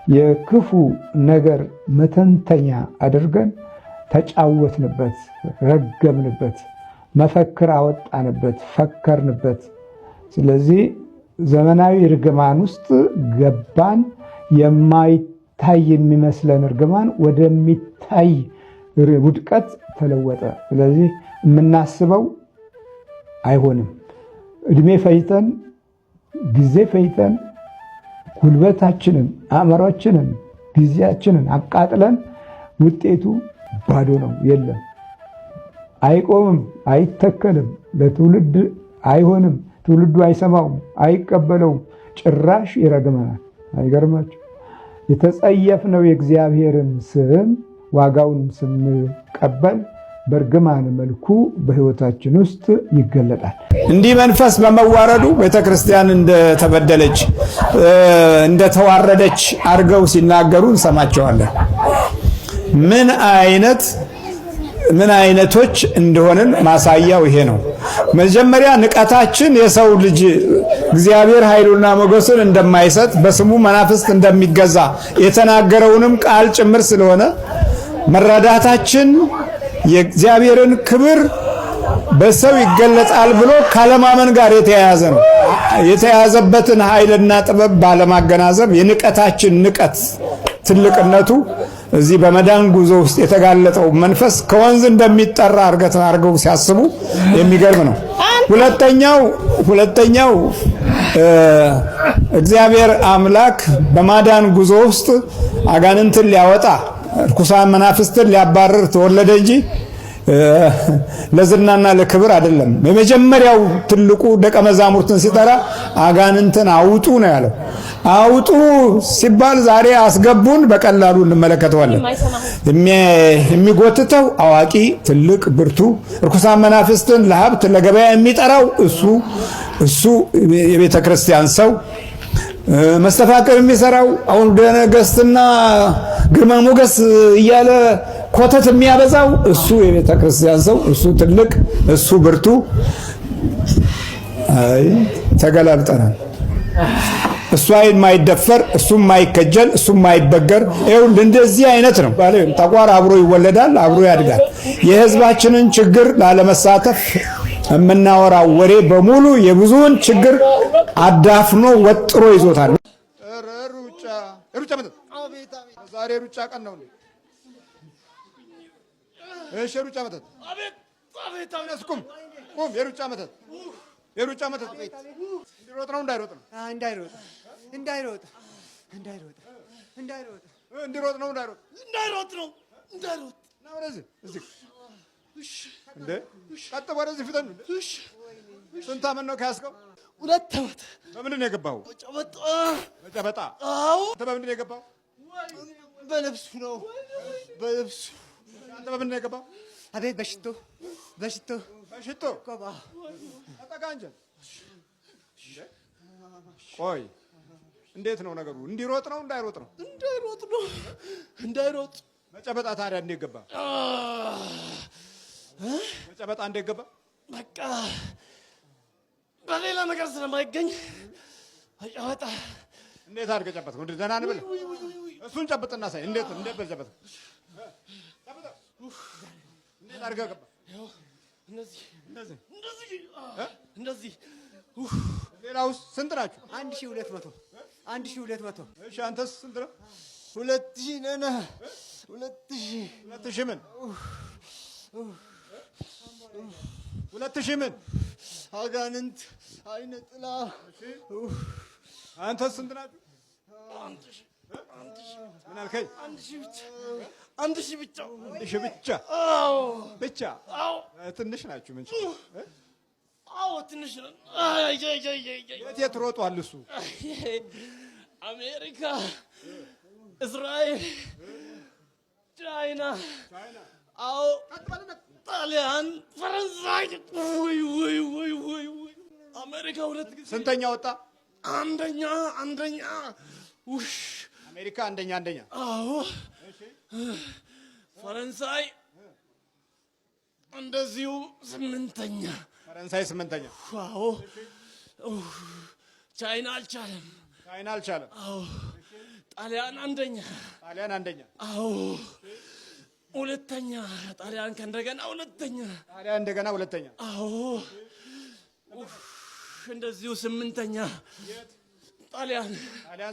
የክፉ ነገር መተንተኛ አድርገን ተጫወትንበት፣ ረገምንበት፣ መፈክር አወጣንበት፣ ፈከርንበት። ስለዚህ ዘመናዊ እርግማን ውስጥ ገባን። የማይታይ የሚመስለን እርግማን ወደሚታይ ውድቀት ተለወጠ። ስለዚህ የምናስበው አይሆንም። እድሜ ፈይተን ጊዜ ፈይተን ጉልበታችንን፣ አእምሯችንን፣ ጊዜያችንን አቃጥለን ውጤቱ ባዶ ነው፣ የለም፣ አይቆምም፣ አይተከልም፣ ለትውልድ አይሆንም፣ ትውልዱ አይሰማውም፣ አይቀበለውም፣ ጭራሽ ይረግመናል። አይገርማችሁ? የተጸየፍነው የእግዚአብሔርን ስም ዋጋውን ስንቀበል በእርግማን መልኩ በሕይወታችን ውስጥ ይገለጣል። እንዲህ መንፈስ በመዋረዱ ቤተክርስቲያን እንደተበደለች እንደተዋረደች አድርገው ሲናገሩ እንሰማቸዋለን። ምን አይነቶች እንደሆንን ማሳያው ይሄ ነው። መጀመሪያ ንቀታችን የሰው ልጅ እግዚአብሔር ኃይሉና ሞገሱን እንደማይሰጥ በስሙ መናፍስት እንደሚገዛ የተናገረውንም ቃል ጭምር ስለሆነ መረዳታችን የእግዚአብሔርን ክብር በሰው ይገለጣል ብሎ ካለማመን ጋር የተያያዘ ነው። የተያዘበትን ኃይልና ጥበብ ባለማገናዘብ የንቀታችን ንቀት ትልቅነቱ እዚህ በመዳን ጉዞ ውስጥ የተጋለጠው መንፈስ ከወንዝ እንደሚጠራ አርገው ሲያስቡ የሚገርም ነው። ሁለተኛው እግዚአብሔር አምላክ በማዳን ጉዞ ውስጥ አጋንንትን ሊያወጣ ርኩሳን መናፍስትን ሊያባርር ተወለደ እንጂ ለዝናና ለክብር አይደለም። የመጀመሪያው ትልቁ ደቀ መዛሙርትን ሲጠራ አጋንንትን አውጡ ነው ያለው። አውጡ ሲባል ዛሬ አስገቡን በቀላሉ እንመለከተዋለን። የሚጎትተው አዋቂ፣ ትልቅ፣ ብርቱ ርኩሳን መናፍስትን ለሀብት ለገበያ የሚጠራው እሱ የቤተ ክርስቲያን ሰው፣ መስተፋቅር የሚሰራው አሁን ነገስትና ግርማ ሞገስ እያለ ኮተት የሚያበዛው እሱ የቤተ ክርስቲያን ሰው፣ እሱ ትልቅ፣ እሱ ብርቱ። አይ ተገላልጠናል። እሱ የማይደፈር፣ እሱ የማይከጀል፣ እሱ የማይበገር እንደዚህ አይነት ነው። ጠቋር አብሮ ይወለዳል፣ አብሮ ያድጋል። የህዝባችንን ችግር ላለመሳተፍ የምናወራው ወሬ በሙሉ የብዙውን ችግር አዳፍኖ ወጥሮ ይዞታል። ሩጫ መተት ዛሬ ሩጫ ቀን ነው። እሺ ሩጫ መተት አቤት ቁም የሩጫ መተት እንዲሮጥ ነው እንዳይሮጥ ነው ና ወደዚህ እዚህ እንደ ቀጥ ወደዚህ ፍጠን። ስንት ዓመት ነው ከያዝከው? 2 ዓመት። በምንድን ነው የገባው? በጨበጣ። አዎ። አንተ በምንድን ነው የገባው? በልብሱ ነው። በልብሱ። አንተ በምንድን ነው የገባው? አቤት በሽቶ ቆባ አጠጋ እንጂ። ቆይ እንዴት ነው ነገሩ? እንዲሮጥ ነው እንዳይሮጥ ነው? እንዳይሮጥ። በጨበጣ ታዲያ እንዴት ገባ? በጨበጣ እንዴት ገባ? በቃ በሌላ ነገር ስለማይገኝ በጨበጣ። እንዴት አድርገህ ጨበጥከው? እንዴ ደህና ነህ ብለህ እሱን ጨብጥና ሳይ እንዴት በጨበጥከው? እንዴት አድርገህ ገባ? እንደዚህ። ሌላውስ ስንት ናችሁ? 1200። እሺ አንተስ ስንት ነው? 2000 ነን። 2000 ምን? 2000 ምን? አጋንንት አይነ ጥላ። አንተስ ስንት ናችሁ? 1000 ምን አልከኝ? 1000 ብቻ። 1000 ብቻ? አዎ ብቻ። አዎ ትንሽ ናችሁ። ምን? አዎ ትንሽ ነን። የት ሮጧል እሱ? አሜሪካ፣ እስራኤል፣ ቻይና፣ አዎ ጣሊያን፣ ፈረንሳይ። ወይ አሜሪካ 2 ጊዜ። ስንተኛ ወጣ? አንደኛ። አሜሪካ አንደኛ። አዎ ፈረንሳይ እንደዚሁ 8ኛ። ፈረንሳይ 8ኛ። አዎ ቻይና አልቻለም። አዎ ጣሊያን አንደኛ። አዎ 2ኛ። ጣሊያን ከእንደገና 2ኛ። አዎ እንደዚሁ ስምንተኛ ጣሊያን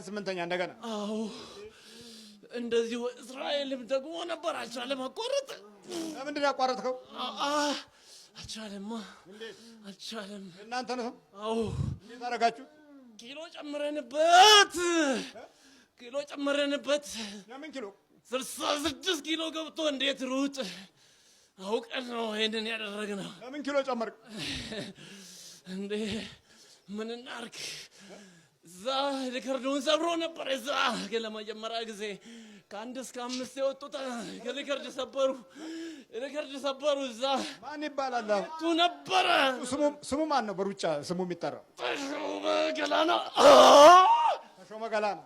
ስምንተኛ እንደገና። አዎ እንደዚሁ እስራኤልም ደግሞ ነበር። አልቻለም፣ አቋረጠ። ለምንድን ነው ያቋረጥከው? አልቻለማ፣ አልቻለም። እናንተ ነው? አዎ። እንዴት አደረጋችሁ? ኪሎ ጨመረንበት። ለምን ኪሎ? 66 ኪሎ ገብቶ እንዴት ሩጥ። አውቀን ነው ይሄንን ያደረግነው። ለምን ኪሎ ጨመርክ እንዴ? ምን እናርግ? እዛ ሪከርዱን ሰብሮ ነበር። እዛ ለመጀመሪያ ጊዜ ከ1 እስከ 5 የወጡት ሪከርድ ሰበሩ። እዛ ማን ይባላል? ቱ ነበረ። ስሙ ማን ነው? በሩጫ ስሙ የሚጠራው ተሾመ ገላና። ተሾመ ገላና።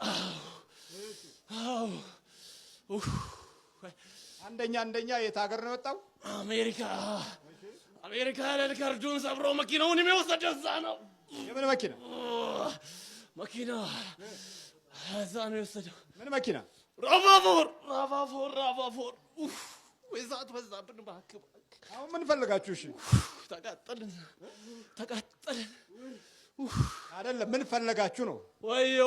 አንደኛ የት ሀገር ነው የወጣው? አሜሪካ ሪከርዱን ሰብሮ መኪናውን የሚወሰድ እዛ ነው። የምን መኪና? መኪና እዛ ነው የወሰደው። ምን መኪና? ራቫፎር። ወይዛት በዛብን። እባክህ አሁን ምን ፈልጋችሁ? እሺ ተቃጠልን። አይደለም ምን ፈለጋችሁ ነው? ወዮ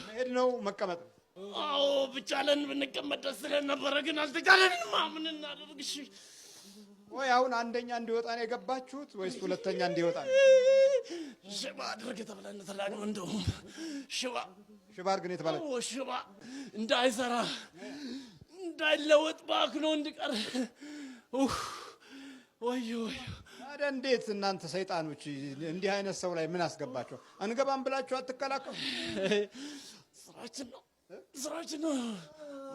መሄድ ነው መቀመጥ ነው? አዎ ብቻለን ብንቀመጥ ደስ ይለን ነበረ፣ ግን አልተቻለንም። ምን እናደርግ? እሺ ወይ አሁን አንደኛ እንዲወጣ ነው የገባችሁት ወይስ ሁለተኛ እንዲወጣ ነው? ሽባ አድርግ ተብለን ተላግነው እንደውም ሽባ አድርግ የተባለ ሽባ እንዳይሰራ እንዳይለወጥ ባክኖ እንዲቀር። ወዮ ታዲያ እንዴት እናንተ ሰይጣኖች እንዲህ አይነት ሰው ላይ ምን አስገባችሁ? አንገባም ብላችሁ አትከላከሉ? ስራችን ነው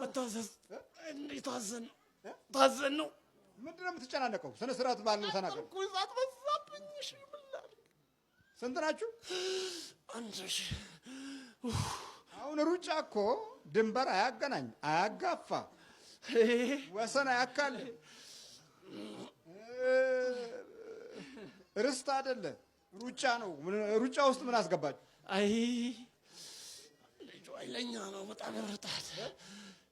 መታዘዝ። ታዘን ነው። ምንድን ነው የምትጨናነቀው? ስነ ስርዓት ባለው ተናገሩ። ዛት በዛብኝ። ስንት ናችሁ? 1000። አሁን ሩጫ እኮ ድንበር አያገናኝ፣ አያጋፋ፣ ወሰን አያካል፣ ርስት አይደለ፣ ሩጫ ነው። ሩጫ ውስጥ ምን አስገባችሁ? አይ ልጁ ኃይለኛ ነው፣ በጣም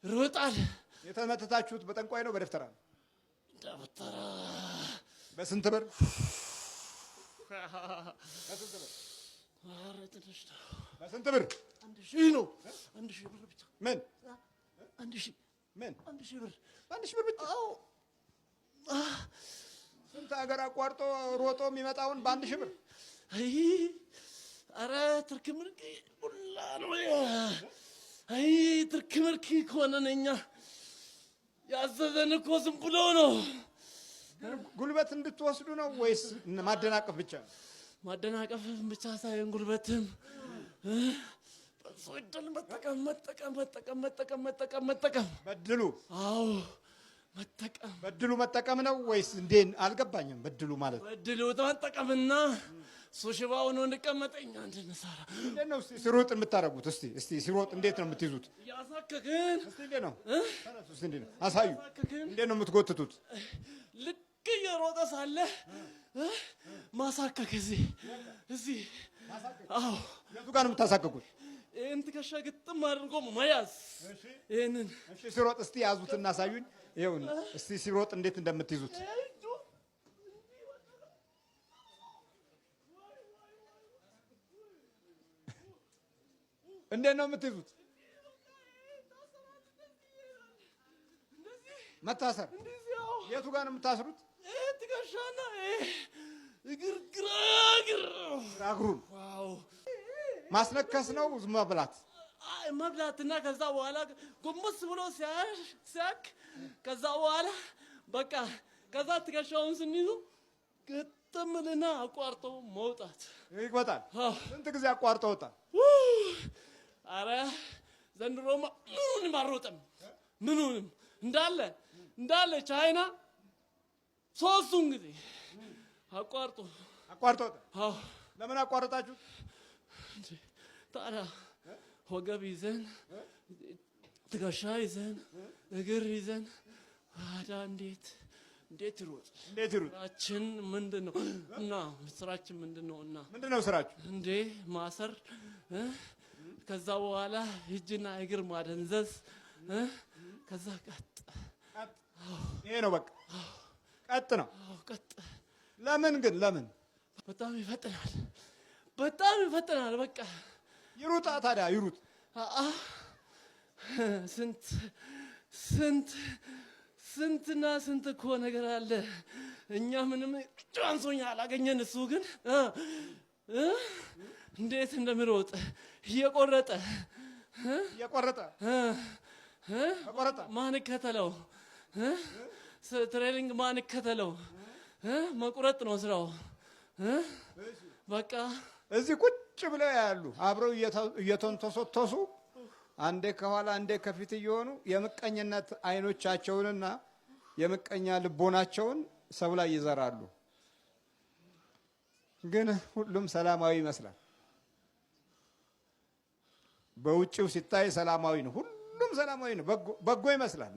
ይሮጣል። የተመተታችሁት በጠንቋይ ነው በደፍተራ ነው? ደብተራ። በስንት ብር? ኧረ ትንሽ ነው። በስንት ብር? 1000 ነው። 1000 ብር ብቻ። ምን 1000? ምን 1000 ብር? 1000 ብር ብቻ? አዎ። ስንት ሀገር አቋርጦ ሮጦ የሚመጣውን በ1000 ብር? አይ ኧረ ትርክ ምርክ ሁላ ነው። አይ ትርክ ምርክ ከሆነን እኛ ያዘዘን እኮ ዝም ብሎ ነው። ጉልበት እንድትወስዱ ነው ወይስ ማደናቀፍ ብቻ? ማደናቀፍ ብቻ ሳይሆን ጉልበትም በሰው እድል መጠቀም። በድሉ? አዎ መጠቀም። በድሉ መጠቀም ነው ወይስ እንዴት? አልገባኝም። በድሉ ማለት በድሉ መጠቀምና እሱ ሽባ ሆኖ እንድቀመጠኝ እንድንሰራ። እንዴት ነው ሲሮጥ የምታደርጉት? እስቲ ሲሮጥ እንዴት ነው የምትይዙት? ያሳከክን። እስቲ እንዴት ነው? እንዴት ነው? አሳዩ። እንዴት ነው የምትጎትቱት? ልክ እየሮጠ ሳለ ማሳከክ። እዚህ። አዎ። የቱ ጋር ነው የምታሳከኩት? ይህን ትከሻ ግጥም አድርጎ መያዝ። ይህንን። እሺ ሲሮጥ እስቲ ያዙትና አሳዩኝ። ይኸው እስቲ ሲሮጥ እንዴት እንደምትይዙት። እንዴት ነው የምትይዙት? መታሰር። የቱ ጋር ነው የምታስሩት? ትከሻና እግር እግሩን። ማስነከስ ነው ዝም መብላት? መብላትና ከዛ በኋላ ጎንበስ ብሎ ሲያክ ከዛ በኋላ በቃ ከዛ ትከሻውን ስንይዙ ግጥምልና አቋርጦ መውጣት። ይወጣል። ስንት ጊዜ አቋርጦ ወጣ? አረ ዘንድሮማ ምኑንም አልሮጠም። ምኑንም እንዳለ ቻይና 3ቱን ጊዜ አቋርጦ ወጣ። ለምን አቋረጣችሁ? ታዲያ ወገብ ይዘን ትከሻ ይዘን እግር ይዘን ታዲያ እንዴት ይሮጥ? ስራችን ምንድን ነው? ስራችን ምንድን ነው? ምንድን ነው ስራችሁ? እንዴ ማሰር፣ ከዛ በኋላ እጅና እግር ማደንዘዝ፣ ከዛ ቀጥ። ይሄ ነው በቃ ቀጥ ነው። ቀጥ። ለምን ግን? ለምን? በጣም ይፈጥናል። በጣም ይፈጥናል። በቃ ይሩጣ ታዲያ ይሩጥ። ስንትና ስንት እኮ ነገር አለ። እኛ ምንም ጫንሶኛ አላገኘን። እሱ ግን እንዴት እንደሚሮጥ እየቆረጠ ማን ከተለው ትሬኒንግ ማን ከተለው መቁረጥ ነው ስራው። በቃ እዚህ ቁጭ ብለው ያሉ አብረው እየተንተሰተሱ አንዴ ከኋላ አንዴ ከፊት እየሆኑ የምቀኝነት አይኖቻቸውንና የምቀኛ ልቦናቸውን ሰው ላይ ይዘራሉ። ግን ሁሉም ሰላማዊ ይመስላል። በውጭው ሲታይ ሰላማዊ ነው። ሁሉም ሰላማዊ ነው። በጎ ይመስላል።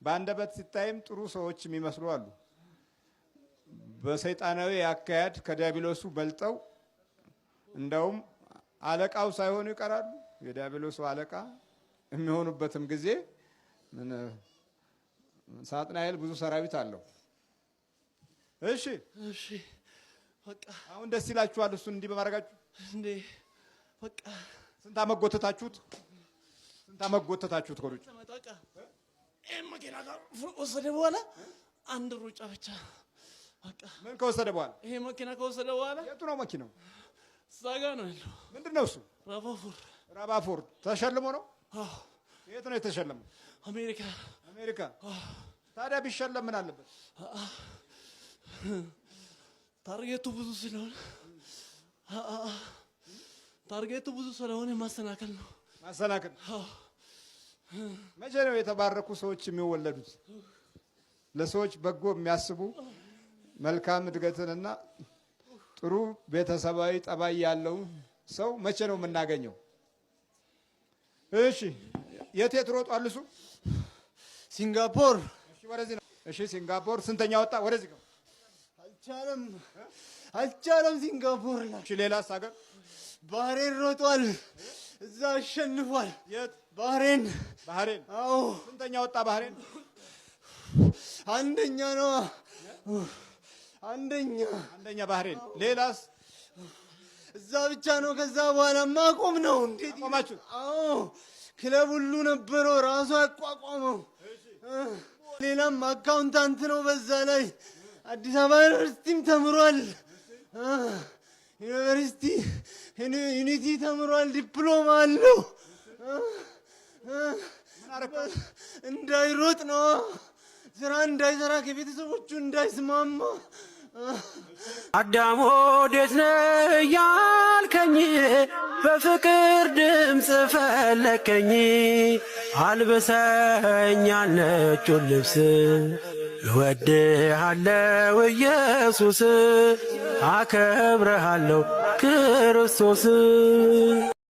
በአንደበት ሲታይም ጥሩ ሰዎች የሚመስሉ አሉ። በሰይጣናዊ አካሄድ ከዲያብሎሱ በልጠው እንደውም አለቃው ሳይሆኑ ይቀራሉ። የዲያብሎሱ አለቃ የሚሆኑበትም ጊዜ ሳጥናኤል ብዙ ሰራዊት አለው። እሺ በቃ አሁን ደስ ይላችኋል እሱን እንዲህ በማድረጋችሁ? እንዴ በቃ ስንት ዓመት ጎተታችሁት? ከሩጫ በቃ መኪና ጋር ወሰደ በኋላ አንድ ሩጫ ብቻ በቃ። ምን ከወሰደ በኋላ? ይሄ መኪና ከወሰደ በኋላ። የቱ ነው መኪናው? እዛ ጋ ነው ያለው። ምንድን ነው እሱ? ራባፎር ተሸልሞ ነው? የት ነው የተሸለመው? አሜሪካ። ታዲያ ቢሸለም ምን አለበት? ታርጌቱ ብዙ ስለሆነ ማሰናከል ነው። መቼ ነው የተባረኩ ሰዎች የሚወለዱት? ለሰዎች በጎ የሚያስቡ መልካም እድገትንና ጥሩ ቤተሰባዊ ጠባይ ያለው ሰው መቼ ነው የምናገኘው? እሺ የት ሮጧል እሱ? ሲንጋፖር። እሺ ወደዚህ ነው። እሺ ሲንጋፖር ስንተኛ ወጣ? ወደዚህ ነው። አልቻለም ሲንጋፖር ላይ። እሺ ሌላስ ሀገር? ባህሬን ሮጧል። እዛ አሸንፏል። የት? ባህሬን። አዎ። ስንተኛ ወጣ ባህሬን? አንደኛ ነው። አንደኛ ባህሬን። ሌላስ? እዛ ብቻ ነው። ከዛ በኋላ ማቆም ነው። እንዴት ቆማችሁ? አዎ ክለብ ሁሉ ነበረው ራሱ አቋቋመው። ሌላም አካውንታንት ነው። በዛ ላይ አዲስ አበባ ዩኒቨርሲቲም ተምሯል። ዩኒቲ ተምሯል። ዲፕሎማ አለው። እንዳይሮጥ ነው፣ ስራ እንዳይሰራ፣ ከቤተሰቦቹ እንዳይስማማ። አዳም ወዴት ነህ ያልከኝ፣ በፍቅር ድምፅ ፈለከኝ። አልብሰኛል ነጩን ልብስ፣ እወድሃለሁ ኢየሱስ፣ አከብረሃለሁ ክርስቶስ።